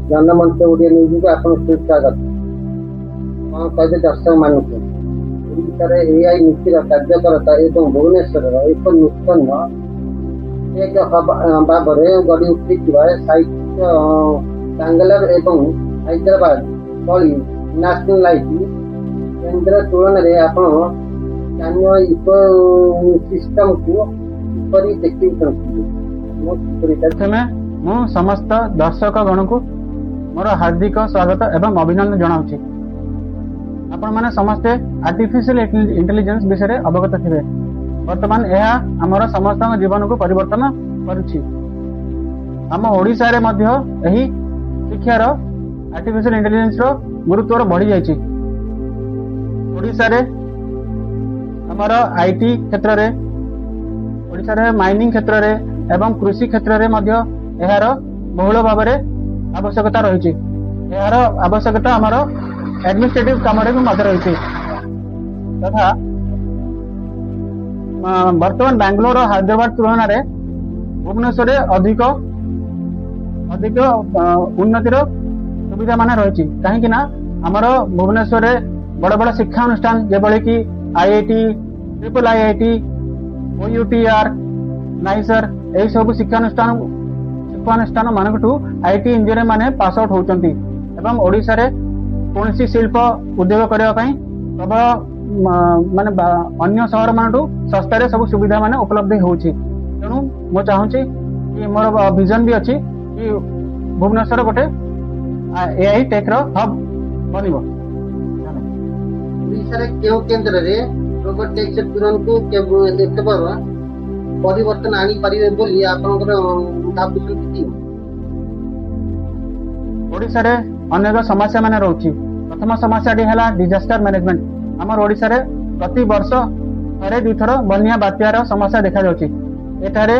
Janmanch Odia news को आपन सुस्वागत। कौन कहते दर्शक मानक ओडिशा रे एआई नीतिर कार्यकर्ता एवं भुवनेश्वर एक नूतन एक भाବରେ गढ़ी उठिଥିବା ସାହିତ୍ୟ ବାଙ୍ଗାଲୋର ଏବଂ ହାଇଦ୍ରାବାଦ ଭଳି ନ୍ୟାସନାଲାଇଜ୍ କେନ୍ଦ୍ର ତୁଳନାରେ ଆପଣ ସ୍ଥାନୀୟ ଇକୋସିଷ୍ଟମକୁ କିପରି ଦେଖିଛନ୍ତି? प्रथमे मु समस्त दर्शक गण को मोर हार्दिक स्वागत एवं अभिनंदन जनाऊँ। आपण माने समस्ते आर्टिफिशियल इंटेलिजेंस विषय में अवगत थे। वर्तमान यह आमर समस्त जीवन को परिवर्तन करुछि। आम ओडिशा रे मध्य एही शिक्षार आर्टिफिशियल इंटेलिजेंस रो गुरुत्व बढ़ी जाइछि। ओडिशा रे आमर आईटी क्षेत्र रे, ओडिशा रे माइनिंग क्षेत्र रे एवं कृषि क्षेत्र रे मध्य यार बहुल भाव में आवश्यकता रही। यार आवश्यकता आमर एडमिनिस्ट्रेटिव काम रही तथा वर्तमान बेंगलोर हैदराबाद तुलन में भुवनेश्वर अधिक अधिक उन्नतिर सुविधा मान रही। कहीं आमर भुवनेश्वर बड़ बड़ शिक्षा अनुष्ठान जेभली कि IIT, triple IIT, OUTR, nicer यही सब शिक्षानुष्ठान मानकठू आईटी इंजीनियर माने पास आउट होउचंती एवं ओडिशा रे कोनसी शिल्प उद्योग करबा पई प्रबल माने अन्य शहर मानठू सस्ता रे सब सुविधा माने उपलब्ध होउची। तेणु मो चाहूची कि मोर विजन भी अछि कि भुवनेश्वर गोटे एआई टेक रो हब बनिबो। ओडिशा रे केउ केंद्र रे रोबोटिक्स तुरंत केवल परिवर्तन आनी पारिबे बोली आपनकर भाबुछन कि? ओडिशा रे अनेक समस्या माने रहउची। प्रथम समस्या डी हला डिजास्टर मैनेजमेंट। हमर ओडिशा रे प्रति वर्ष थरे दुई थर बन्या बात्यार समस्या देखा जाउची। एठारे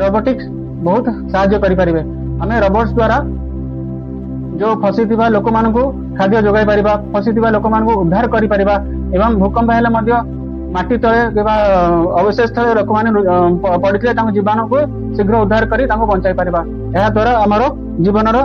रोबोटिक्स बहुत सहायता करि परिबे। हमें रोबोट्स द्वारा जो फसिथिबा लोक मानकू खाद्य जोगाई परिबा, फसिथिबा लोक मानकू उद्धार करि परिबा एवं भूकंप हेले मध्य माटी तले किबा अवशेष तले लोक माने पड़िथिले तांको जीवन को शीघ्र उद्धार करी तांको बंचाई परिबा। एहा द्वारा हमर जीवनर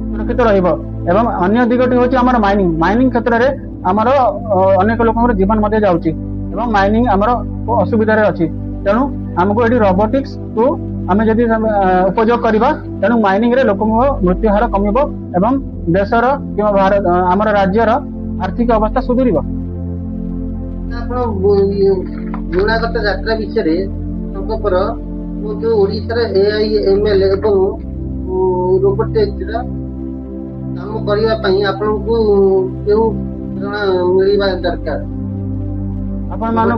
सुरक्षित रहिबो। एवं अन्य दिगटी होची हमर माइनिंग क्षेत्र रे हमर अनेक लोकଙ୍କର जीवन मध्य जाउची एवं माइनिंग हमर असुविधा रे अछि। तेणु हमको एडी रोबोटिक्स को आमे जदि उपयोग करबा तेणु माइनिंग रे लोकଙ୍କ मृत्यु हार कमिबो एवं देशर किबा भारत हमर राज्यर आर्थिक अवस्था सुधरिबो। गुणागत यात्रा विषय संकपर जो ओडिशा रे एआई एमएल एवं रोबोटिक्स काम करबा पई आपनको केउ प्रेरणा मिलिबा दरकार? आपण मानो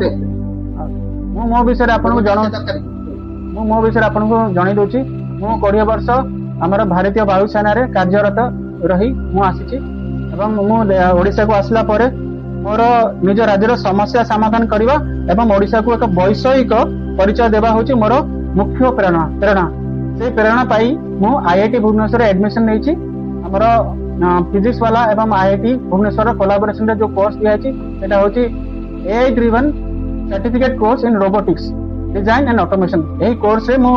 मो विषय आपनको जणाई दोची। मो 20 वर्ष हमर भारतीय वायुसेना रे कार्यरत रही मु आसीची एवं मु ओडिशा को आसला परे मोर निज राज्यर समस्या समाधान करबा एवं ओडिशा को एक वैषयिक परिचय देबा होची मोर मुख्य प्रेरणा। से प्रेरणा पाई मु आईआईटी भुवनेश्वर एडमिशन नेची। हमर फिजिक्स वाला एवं आईआईटी भुवनेश्वर कोलैबोरेशन रे जो कोर्स दिया छि सेटा होची AI driven certificate course in robotics design and automation. एही कोर्स रे मु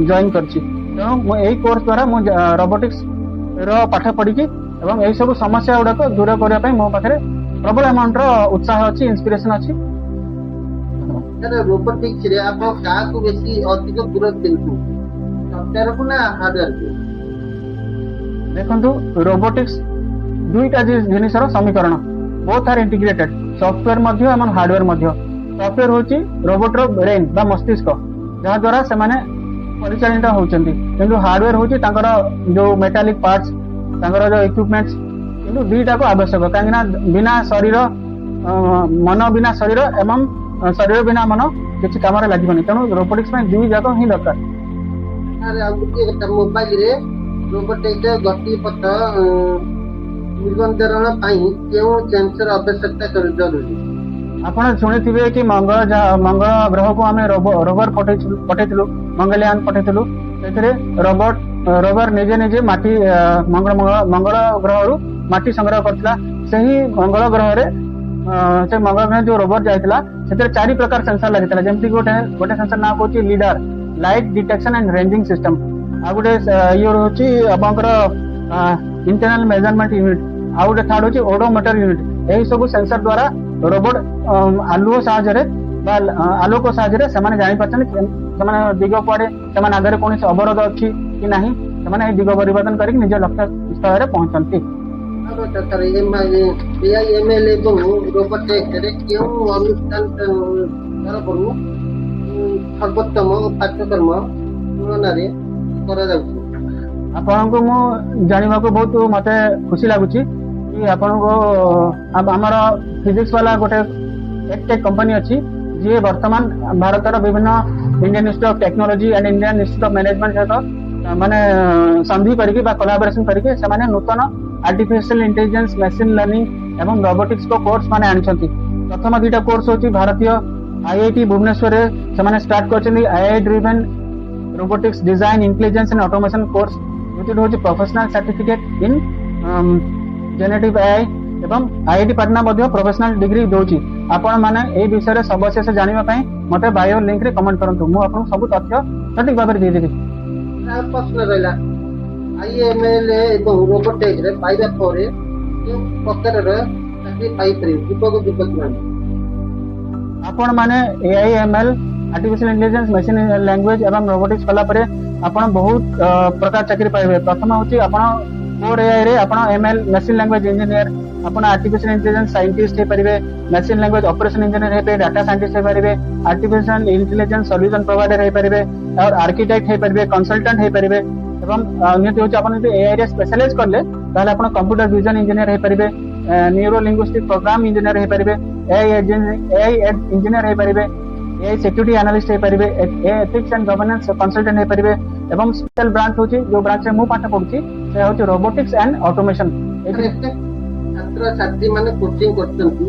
जॉइन करछि। तेणु मु एही कोर्स द्वारा मु रोबोटिक्स रो पाठ पढी कि एवं एही सब समस्या गुडा को दूर करबा पई मो पाखरे प्रबल अमाउंट रो उत्साह अछि, इंस्पिरेशन अछि। रोबोटिक्स रे आप का को बेसी अधिक गुरुत्व देंतु, सॉफ्टवेयर को ना हार्डवेयर को? देखंतु रोबोटिक्स दुईटा जिनिसर समीकरण, बोथ आर इंटीग्रेटेड। सॉफ्टवेयर मध्य एवं हार्डवेयर मध्य। सॉफ्टवेयर होची रोबोट रो ब्रेन बा मस्तिष्क जहा द्वारा से माने परिचालित होउचंती, किंतु हार्डवेयर होची तांकर जो मेटालिक पार्ट्स, तांकर जो इक्विपमेंट्स, किंतु दुईटा को आवश्यक। कहीं बिना शरीर मन बिना शरीर एवं शरीर बिना मन किसी काम लगे। तेणु रोबोटिक्स दुई जाक ही दरकार। मोबाइल रे रोबोटिक्स गति पथ नियंत्रण सेंसर आवश्यकता जरूरी? आपण शुणिथिबे कि मंगल ग्रह को आम रोवर पठेइथिलु, मंगलयान पठेइथिलु। सेथिरे रोवर निजे निजे माटी मंगल ग्रह रु माटी संग्रह करथिला। सही मंगल ग्रह रे से मंगल ग्रह जो रोवर जाइथिला सेते 4 प्रकार सेंसर लागिथिला। जेमति गोटे सेंसर ना होची lidar, light detection and ranging system. आ गोटे ये होची आपनकर इंटरनल मेजरमेंट यूनिट आउ गोटे थर्ड होची ओडोमीटर यूनिट एही सब सेंसर द्वारा रोबोट आलुओ साहाय्य बा आलोक साहाय्य से जानी पार्छन दिग कुआडे से आगे कौन अवरोध अच्छी कि नहीं से दिग परिवर्तन करके निज लक्ष्य स्थल पहुंचती। सर एआईएमएल एवं रोबोटिक्स रे केउं अनुष्ठान तरफरु सर्वोत्तम पाठ्यक्रम तुलनारे करा जाउछि? आपन को मु जानिबा को बहुत मते खुशी लागुछि कि आपन को हमर फिजिक्स वाला गोटे एडटेक कंपनी अछि जे वर्तमान भारतर विभिन्न Indian institute of technology and Indian institute of management सहित माने संधि करके बा कोलैबोरेशन करके से माने नूतन आर्टिफिशियल इंटेलिजेंस मशीन लर्निंग एवं रोबोटिक्स को कोर्स माने आनिछंती। प्रथम दुईटा कोर्स होची भारतीय आईआईटी भुवनेश्वर रे से माने स्टार्ट करछंती AI driven robotics design intelligence and automation course जो होची professional certificate in generative AI एवं आईआईटी पटना मध्य प्रोफेशनल डिग्री दोची। आपण माने ए विषय रे सबशेष जानिबा पई मते बायो लिंक रे कमेंट करंतु मु आपन सब तथ्य सटीक भाबरे दे देबी। प्रश्न रहला आईएमएल एवं रोबोटिक्स रे पाइबा परे के प्रकार रे चाकरी पाई परे युवक युवती माने आपण माने AIML artificial intelligence machine language एवं रोबोटिक्स कला परे आपण बहुत प्रकार चाकरी पाइबे। प्रथम होची आपण कोर एआई रे आपण एमएल मशीन लैंग्वेज इंजीनियर आपण आर्टिफिशियल इंटेलिजेंस साइंटिस्ट हे परिबे मशीन लैंग्वेज ऑपरेशन इंजीनियर हे पे डाटा साइंटिस्ट हे परिबे आर्टिफिशियल इंटेलिजेंस सॉल्यूशन प्रोवाइडर हे परिबे और आर्किटेक्ट हे परिबे कंसल्टेंट हे परिबे एवं नियत होची आपण जे एआई रे स्पेशलाइज करले ताले आपण कंप्यूटर विजन इंजीनियर हे परिबे न्यूरो लिंग्विस्टिक प्रोग्राम इंजीनियर हे परिबे एआई इंजीनियर हे परिबे एआई सिक्योरिटी एनालिस्ट हे परिबे एथिक्स एंड गवर्नेंस कंसल्टेंट हे परिबे एवं स्पेशल ब्रांच होची जो ब्रांच रे मु पाठ पढुची से होची रोबोटिक्स एंड ऑटोमेशन। छात्र छात्री माने कोचिंग करछंती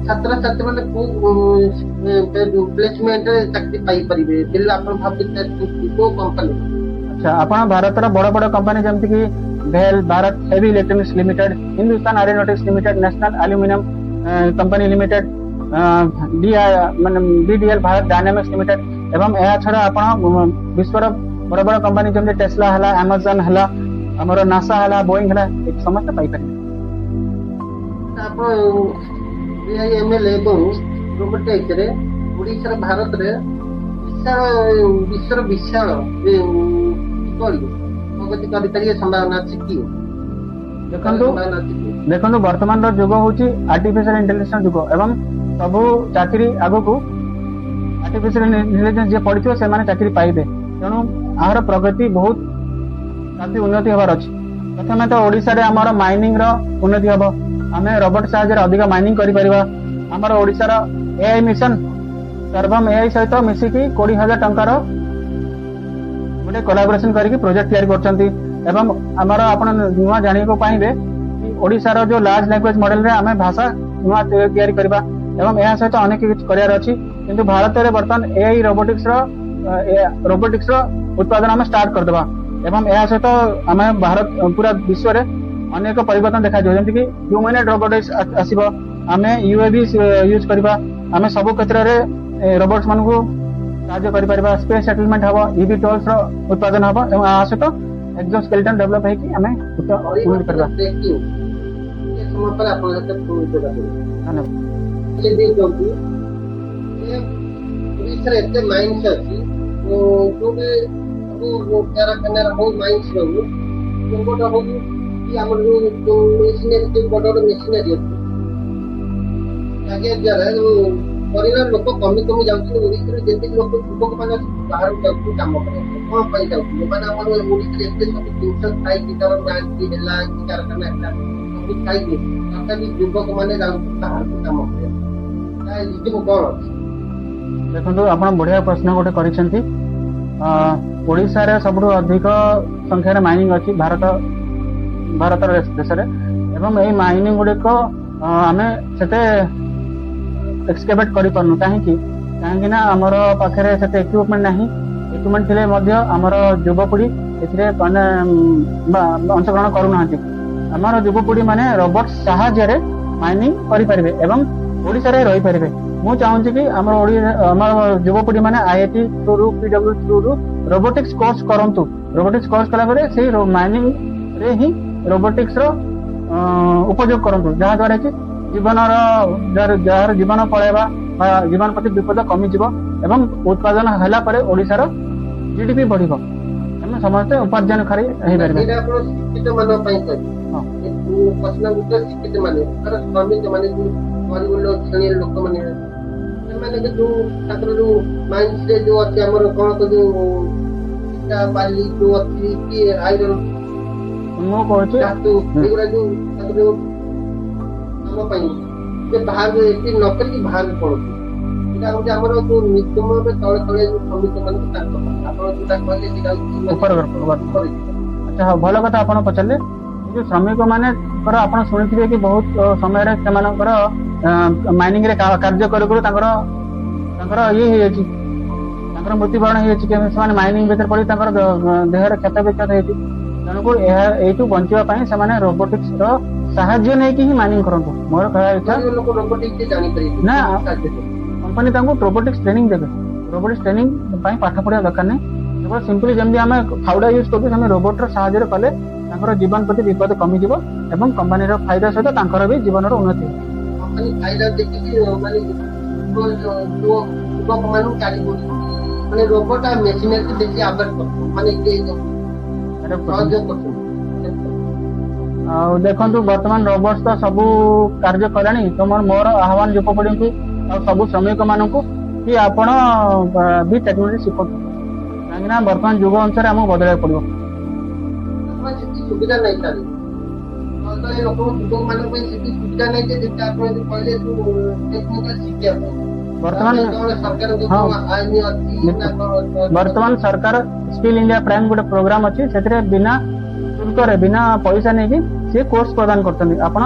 छात्र छात्री माने प्लेसमेंट चाकरी पाई परिबे बिल आपण भाबते को कंपनी। अच्छा आपण भारत रा बड़ बड़ कंपनी जेमति कि भेल Bharat heavy electronics limited Hindustan aeronautics limited national aluminium company limited DDL Bharat dynamics limited एवं यह छड़ा आपण विश्वर बड़ बड़ कंपनी जेमति टेस्ला हला अमेजन हला हमर नासा हला बोइंग हला एक समस्त पाई परिबे। आपण एआईएमएल एवं रोबोटिक्स रे ओडिसा भारत रे विश्व विशाल प्रगति करि परिए संभावना अछि कि देखो वर्तमान युग होची आर्टिफिशियल इंटेलिजेंस युग एवं सबु चाकरी आगो को आर्टिफिशियल इंटेलिजेंस जे पढ़िथियो से माने चाकरी पाइबे तेणु आहार प्रगति बहुत काफी उन्नति होबार अछि। प्रथमे तो ओडिसा रे हमर माइनिंग रो उन्नति हबो आमे रोबोट साहाय्य रे अधिक माइनिंग करि परिबा। हमर ओडिसा रो एआई मिशन सर्वम एआई सहित मिसिकी 20,000 टंका रो गोटे कोलैबोरेशन करके प्रोजेक्ट तैयारी करछंती एवं हमर आपण नुवा जानि को पाइबे कि ओडिसा रो जो लार्ज लैंग्वेज मॉडल रे आमे भाषा नुवा तैयारी करबा एवं एहा सहित अनेक किछ करियार अछि। किंतु भारत रे वर्तमान एआई रोबोटिक्स रो उत्पादन आमे स्टार्ट कर देबा एवं एहा सहित आमे भारत पूरा विश्व रे अनेक परिवर्तन देखा जाय जेंति कि ह्यूमनॉइड रोबोटिक्स आसीबो आमे यूएवी यूज करबा आमे सब क्षेत्र रे रोबोट्स मान को साहाय्य करि परबा स्पेस सेटलमेंट हबो ईवी टूल्स रो उत्पादन हबो एवं आ सहित एक्सोस्केलेटन डेवलप है कि हमें उन्नति करबा। ये समय पर आपण जते फोन कर धन्यवाद। ये देख दउती ये ओडिसा रे एते माइंस अछि जो भी वो प्यारा करना हो माइंस रो रोबोट हो कि हमर जो मशीनरी जो बड़ मशीनरी अछि आगे जरा परिवार लोक कमी कमी जाउछि ओडिसा रे जेते लोक युवक माने बाहर जाउछि काम करे कोन पाई जाउछि माने हमर ओडिसा रे एते सब दिनस खाई किताब गांधी हेला कि कारखाना हेला सब खाई दे तथा भी युवक माने जाउछि बाहर काम करे ताई लिखिबो कोन देखंतु आपण बढ़िया प्रश्न गोटे करिसेंती ओडिसा रे सबरु अधिक संख्या रे माइनिंग अछि भारत देश रे एवं एई माइनिंग गुडे को आमे सेते एक्सकेवेट करि परनु काहेकि ना हमर पाखरे सेते इक्विपमेंट नाही इक्विपमेंट थिले मध्य हमर युवपीढ़ी एथिरे माने अंशग्रहण करू नाहंती। हमर युवपीढ़ी माने रोबोट साहाय्य रे माइनिंग करि परिबे एवं ओडिसा रे रहि परिबे। मु चाहूछि कि हमर युवपीढ़ी माने IIT through PW through robotics course करंतु। रोबोटिक्स कोर्स कला परे से माइनिंग से ही रोबोटिक्स रो उपयोग करंतु जहा द्वारा कि जीवनर जार जीवन पळेबा जीवन प्रति विपद कमी जीव एवं उत्पादन हला परे ओडिसा रो जीडीपी बढ़िबो हम समस्त उपार्जन करी हे परबे एटा आपण शिक्षित मान पई कर प्रश्न उत्तर शिक्षित माने तर श्रमिक माने जो गरीब लोक श्रेणी लोक माने ସେମାନେ କି ଯୋଉ ତାଙ୍କର ଯୋଉ ମାଇଣ୍ଡ ଯୋଉ ଅଛି ଆମର କଣ ତ ଯୋଉ ଇଟା ବାଲି ଯୋଉ ଅଛି କି ଆଇରନ୍ ମୁଁ କହୁଛି ଧାତୁ ଏଗୁଡା ଯୋଉ ତାଙ୍କର ଯୋଉ ଆମ ପାଇଁ ସେ ବାହାରକୁ ଏଠି ନ କରିକି ବାହାରକୁ ପଳଉଛି ଏଇଟା ହଉଛି ଆମର ଯୋଉ ନିଗମରେ ତଳେ ତଳେ ଯୋଉ ଶ୍ରମିକ ମାନଙ୍କୁ ତାଙ୍କ ଆପଣ ଯୋଉଟା କହିଲେ ସେଇଟା ହଉଛି ଆଚ୍ଛା ହଉ ଭଲ କଥା ଆପଣ ପଚାରିଲେ ଯୋଉ ଶ୍ରମିକ ମାନଙ୍କର ଆପଣ ଶୁଣିଥିବେ କି ବହୁତ ସମୟରେ ସେମାନଙ୍କର ମାଇନିଂ ରେ କାର୍ଯ୍ୟ କରୁ କରୁ ତାଙ୍କର ଇଏ ହେଇଯାଇଛି ତାଙ୍କର ମୃତ୍ୟୁବରଣ ହେଇଯାଇଛି କି ସେମାନେ ମାଇନିଂ ଭିତରେ ପଡି ତାଙ୍କର ଦେହରେ କ୍ଷତ ବିକ୍ଷତ ହେଇଛି ତେଣୁକୁ ଏଇଠୁ ବଞ୍ଚିବା ପାଇଁ ସେମାନେ ରୋବୋଟିକ୍ସ ର ସାହାଯ୍ୟ ନେଇକି ହିଁ ମାଇନିଂ କରନ୍ତୁ ମୋର କହିବା ଇଚ୍ଛା ନା କମ୍ପାନୀ ତାଙ୍କୁ ରୋବୋଟିକ୍ସ ଟ୍ରେନିଂ ଦେବେ ରୋବୋଟିକ୍ସ ଟ୍ରେନିଂ ପାଇଁ ପାଠ ପଢିବା ଦରକାର ନାହିଁ କେବଳ ସିମ୍ପଲି ଯେମିତି ଆମେ ଫାଉଡା ୟୁଜ କରୁଛୁ ସେମିତି ରୋବୋଟର ସାହାଯ୍ୟରେ କଲେ ତାଙ୍କର ଜୀବନ ପ୍ରତି ବିପଦ କମିଯିବ ଏବଂ କମ୍ପାନୀର ଫାଇଦା ସହିତ ତାଙ୍କର ବି ଜୀବନର ଉନ୍ନତି ହେବ କମ୍ପାନୀ ଫାଇଦା ଦେଖିକି ମାନେ ଯୁବକମାନଙ୍କୁ ଚାଲିବ ମାନେ ରୋବୋଟ ଆଉ ମେସିନାରୀ ବେଶୀ ଆଭଏଡ୍ କରୁଛୁ ମାନେ ସହଯୋଗ କରୁଛୁ ଆଉ ଦେଖନ୍ତୁ ବର୍ତ୍ତମାନ ରୋବୋଟ ତ ସବୁ କାର୍ଯ୍ୟ କଲାଣି ତ ମୋର ଆହ୍ୱାନ ଯୁବପିଢ଼ିଙ୍କୁ ଆଉ ସବୁ ଶ୍ରମିକ ମାନଙ୍କୁ କି ଆପଣ ବି ଟେକ୍ନୋଲୋଜି ଶିଖନ୍ତୁ କାହିଁକି ନା ବର୍ତ୍ତମାନ ଯୁଗ ଅନୁସାରେ ଆମକୁ ବଦଳାଇବାକୁ ପଡିବ ସେତିକି ସୁବିଧା ନାହିଁ ତାର ଲୋକମାନଙ୍କ ପାଇଁ ସେତିକି ସୁବିଧା ନାହିଁ ଯେ ଯେମିତି ଆପଣ କହିଲେ ଟେକ୍ନିକାଲ ଶିଖିବା ପାଇଁ ବର୍ତ୍ତମାନ ସରକାର ସ୍କିଲ୍ ଇଣ୍ଡିଆ ପ୍ରାଇମ୍ ଗୋଟେ ପ୍ରୋଗ୍ରାମ ଅଛି ସେଥିରେ ବିନା ଶୁଳ୍କରେ ବିନା ପଇସା ନେଇକି ସିଏ କୋର୍ସ ପ୍ରଦାନ କରୁଛନ୍ତି ଆପଣ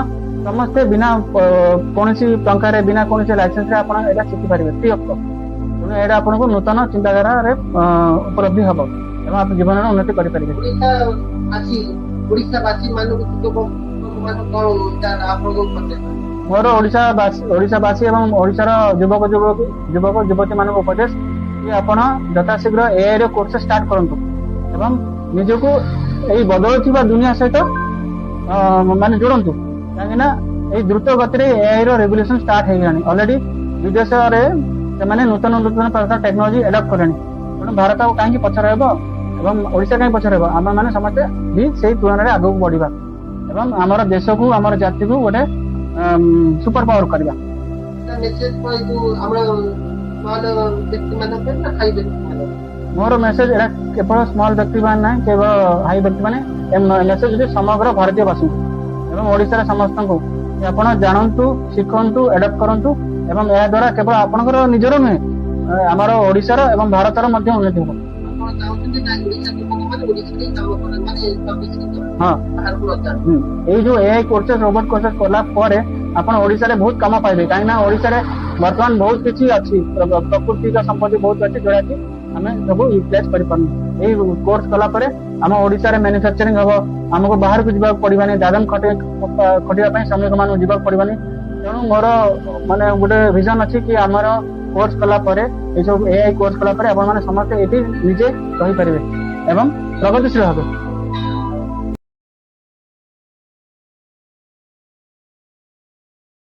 ସମସ୍ତେ ବିନା କୌଣସି ଟଙ୍କାରେ ବିନା କୌଣସି ଲାଇସେନ୍ସରେ ଆପଣ ଏଇଟା ଶିଖିପାରିବେ ଫ୍ରି ଅଫ୍ କଷ୍ଟ ତେଣୁ ଏଇଟା ଆପଣଙ୍କୁ ନୂତନ ଚିନ୍ତାଧାରାରେ ଉପଲବ୍ଧି ହବ ଏବଂ ଆପଣ ଜୀବନର ଉନ୍ନତି କରିପାରିବେ ଓଡ଼ିଶାବାସୀ ମାନଙ୍କୁ ମୋର ଓଡ଼ିଶାବାସୀ ଏବଂ ଓଡ଼ିଶାର ଯୁବକ ଯୁବତୀ ମାନଙ୍କୁ ଉପଦେଶ କି ଆପଣ ଯଥାଶୀଘ୍ର ଏଆଇ ର କୋର୍ସ ଷ୍ଟାର୍ଟ କରନ୍ତୁ ଏବଂ ନିଜକୁ ଏଇ ବଦଳୁଥିବା ଦୁନିଆ ସହିତ ମାନେ ଯୋଡ଼ନ୍ତୁ କାହିଁକି ନା ଏଇ ଦ୍ରୁତ ଗତିରେ ଏଆଇ ର ରେଭଲ୍ୟୁସନ ଷ୍ଟାର୍ଟ ହେଇଗଲାଣି ଅଲରେଡି ବିଦେଶରେ ସେମାନେ ନୂତନ ପ୍ରକାର ଟେକ୍ନୋଲୋଜି ଆଡପ୍ଟ କଲେଣି ତେଣୁ ଭାରତ କାହିଁକି ପଛରେ ରହିବ ଏବଂ ଓଡ଼ିଶା କାହିଁକି ପଛରେ ରହିବ ଆମେ ମାନେ ସମସ୍ତେ ବି ସେଇ ତୁଳନାରେ ଆଗକୁ ବଢିବା ଏବଂ ଆମର ଦେଶକୁ ଆମର ଜାତିକୁ ଗୋଟେ ସୁପର ପାୱାର କରିବା ମୋର ମେସେଜ ଏଟା କେବଳ ସ୍ମଲ ବ୍ୟକ୍ତି ମାନେ ନାହିଁ କେବଳ ହାଇ ବ୍ୟକ୍ତି ମାନେ ମେସେଜ ହେଉଛି ସମଗ୍ର ଭାରତୀୟ ବାସୀଙ୍କୁ ଏବଂ ଓଡ଼ିଶାର ସମସ୍ତଙ୍କୁ ଆପଣ ଜାଣନ୍ତୁ ଶିଖନ୍ତୁ ଆଡପ୍ଟ କରନ୍ତୁ ଏବଂ ଏହା ଦ୍ୱାରା କେବଳ ଆପଣଙ୍କର ନିଜର ନୁହେଁ ଆମର ଓଡ଼ିଶାର ଏବଂ ଭାରତର ମଧ୍ୟ ଉନ୍ନତି ହେବ ଏଇ ଯୋଉ ଏଆଇ କୋର୍ସେସ ରୋବୋଟ କୋର୍ସେସ କଲା ପରେ ଆପଣ ଓଡ଼ିଶାରେ ବହୁତ କାମ ପାଇବେ କାହିଁକି ନା ଓଡ଼ିଶାରେ ବର୍ତ୍ତମାନ ବହୁତ କିଛି ଅଛି ପ୍ରକୃତିକ ସମ୍ପତ୍ତି ବହୁତ ଅଛି ଯୋଉଟାକି ଆମେ ସବୁ ୟୁଟିଲାଇଜ କରିପାରୁନୁ ଏଇ କୋର୍ସ କଲା ପରେ ଆମ ଓଡ଼ିଶାରେ ମ୍ୟାନୁଫ୍ୟାକ୍ଚରିଂ ହବ ଆମକୁ ବାହାରକୁ ଯିବାକୁ ପଡିବାନି ଦାଦନ ଖଟିବା ପାଇଁ ଶ୍ରମିକ ମାନଙ୍କୁ ଯିବାକୁ ପଡିବାନି ତେଣୁ ମୋର ମାନେ ଗୋଟେ ଭିଜନ ଅଛି କି ଆମର କୋର୍ସ କଲା ପରେ ଏସବୁ ଏଆଇ କୋର୍ସ କଲା ପରେ ଆପଣ ମାନେ ସମସ୍ତେ ଏଠି ନିଜେ ରହିପାରିବେ ଏବଂ ପ୍ରଗତିଶୀଳ ହେବେ